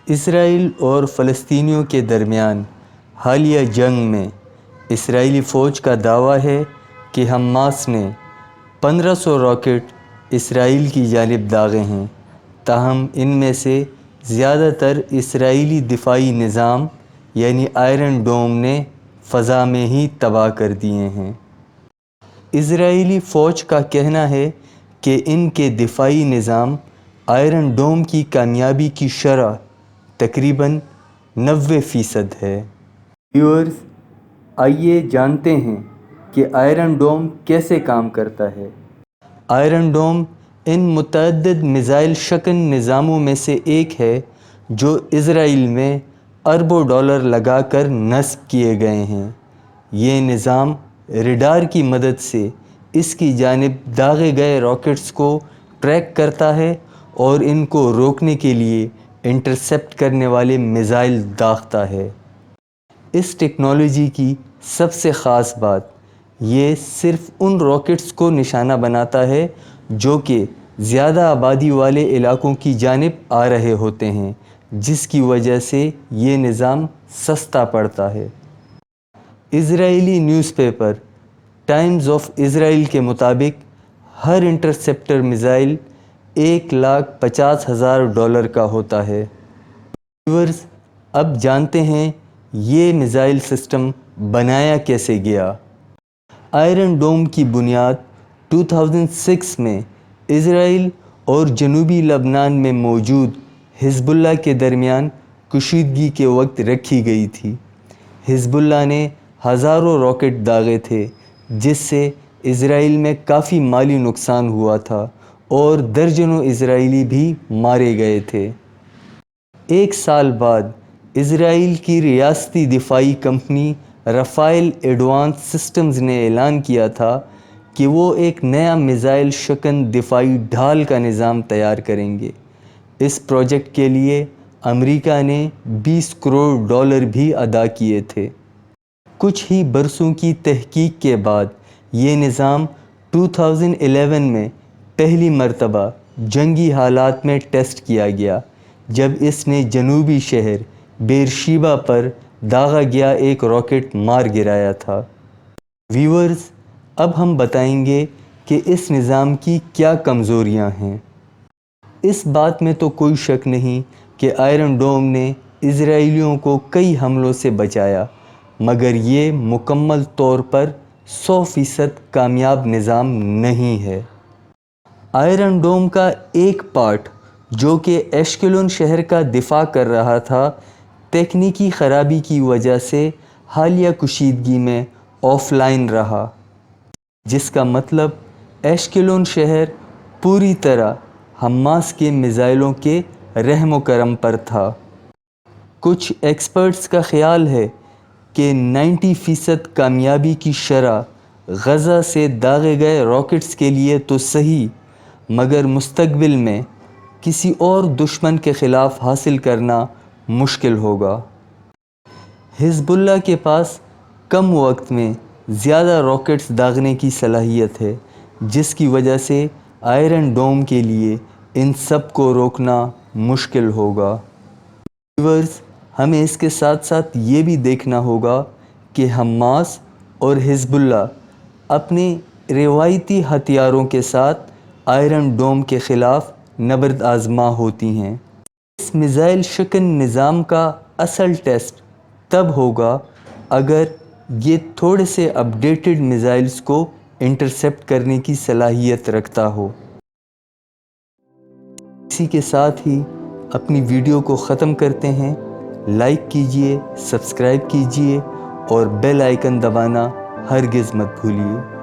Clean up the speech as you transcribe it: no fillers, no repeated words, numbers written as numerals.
اسرائیل اور فلسطینیوں کے درمیان حالیہ جنگ میں اسرائیلی فوج کا دعویٰ ہے کہ حماس نے 1500 راکٹ اسرائیل کی جانب داغے ہیں، تاہم ان میں سے زیادہ تر اسرائیلی دفاعی نظام یعنی آئرن ڈوم نے فضا میں ہی تباہ کر دیے ہیں۔ اسرائیلی فوج کا کہنا ہے کہ ان کے دفاعی نظام آئرن ڈوم کی کامیابی کی شرح تقریباً 90% ہے۔ ویورز، آئیے جانتے ہیں کہ آئرن ڈوم کیسے کام کرتا ہے۔ آئرن ڈوم ان متعدد میزائل شکن نظاموں میں سے ایک ہے جو اسرائیل میں اربوں ڈالر لگا کر نصب کیے گئے ہیں۔ یہ نظام ریڈار کی مدد سے اس کی جانب داغے گئے راکٹس کو ٹریک کرتا ہے اور ان کو روکنے کے لیے انٹرسیپٹ کرنے والے میزائل داغتا ہے۔ اس ٹیکنالوجی کی سب سے خاص بات یہ صرف ان راکٹس کو نشانہ بناتا ہے جو کہ زیادہ آبادی والے علاقوں کی جانب آ رہے ہوتے ہیں، جس کی وجہ سے یہ نظام سستا پڑتا ہے۔ اسرائیلی newspaper times of Israel کے مطابق ہر انٹرسیپٹر میزائل $1,50,000 کا ہوتا ہے۔ ویورز، اب جانتے ہیں یہ میزائل سسٹم بنایا کیسے گیا۔ آئرن ڈوم کی بنیاد 2006 میں اسرائیل اور جنوبی لبنان میں موجود حزب اللہ کے درمیان کشیدگی کے وقت رکھی گئی تھی۔ حزب اللہ نے ہزاروں راکٹ داغے تھے، جس سے اسرائیل میں کافی مالی نقصان ہوا تھا اور درجنوں اسرائیلی بھی مارے گئے تھے۔ ایک سال بعد اسرائیل کی ریاستی دفاعی کمپنی رافائل ایڈوانس سسٹمز نے اعلان کیا تھا کہ وہ ایک نیا میزائل شکن دفاعی ڈھال کا نظام تیار کریں گے۔ اس پروجیکٹ کے لیے امریکہ نے $20 کروڑ بھی ادا کیے تھے۔ کچھ ہی برسوں کی تحقیق کے بعد یہ نظام 2011 میں پہلی مرتبہ جنگی حالات میں ٹیسٹ کیا گیا، جب اس نے جنوبی شہر بیرشیبا پر داغا گیا ایک راکٹ مار گرایا تھا۔ ویورز، اب ہم بتائیں گے کہ اس نظام کی کیا کمزوریاں ہیں۔ اس بات میں تو کوئی شک نہیں کہ آئرن ڈوم نے اسرائیلیوں کو کئی حملوں سے بچایا، مگر یہ مکمل طور پر 100% کامیاب نظام نہیں ہے۔ آئرن ڈوم کا ایک پارٹ جو کہ ایشکلون شہر کا دفاع کر رہا تھا، تکنیکی خرابی کی وجہ سے حالیہ کشیدگی میں آف لائن رہا، جس کا مطلب ایشکلون شہر پوری طرح حماس کے میزائلوں کے رحم و کرم پر تھا۔ کچھ ایکسپرٹس کا خیال ہے کہ 90% کامیابی کی شرح غزہ سے داغے گئے راکٹس کے لیے تو صحیح، مگر مستقبل میں کسی اور دشمن کے خلاف حاصل کرنا مشکل ہوگا۔ حزب اللہ کے پاس کم وقت میں زیادہ راکٹس داغنے کی صلاحیت ہے، جس کی وجہ سے آئرن ڈوم کے لیے ان سب کو روکنا مشکل ہوگا۔ ویورز، ہمیں اس کے ساتھ ساتھ یہ بھی دیکھنا ہوگا کہ حماس اور حزب اللہ اپنے روایتی ہتھیاروں کے ساتھ آئرن ڈوم کے خلاف نبرد آزما ہوتی ہیں۔ اس میزائل شکن نظام کا اصل ٹیسٹ تب ہوگا اگر یہ تھوڑے سے اپڈیٹڈ میزائلز کو انٹرسیپٹ کرنے کی صلاحیت رکھتا ہو۔ اسی کے ساتھ ہی اپنی ویڈیو کو ختم کرتے ہیں۔ لائک کیجئے، سبسکرائب کیجئے اور بیل آئیکن دبانا ہرگز مت بھولیے۔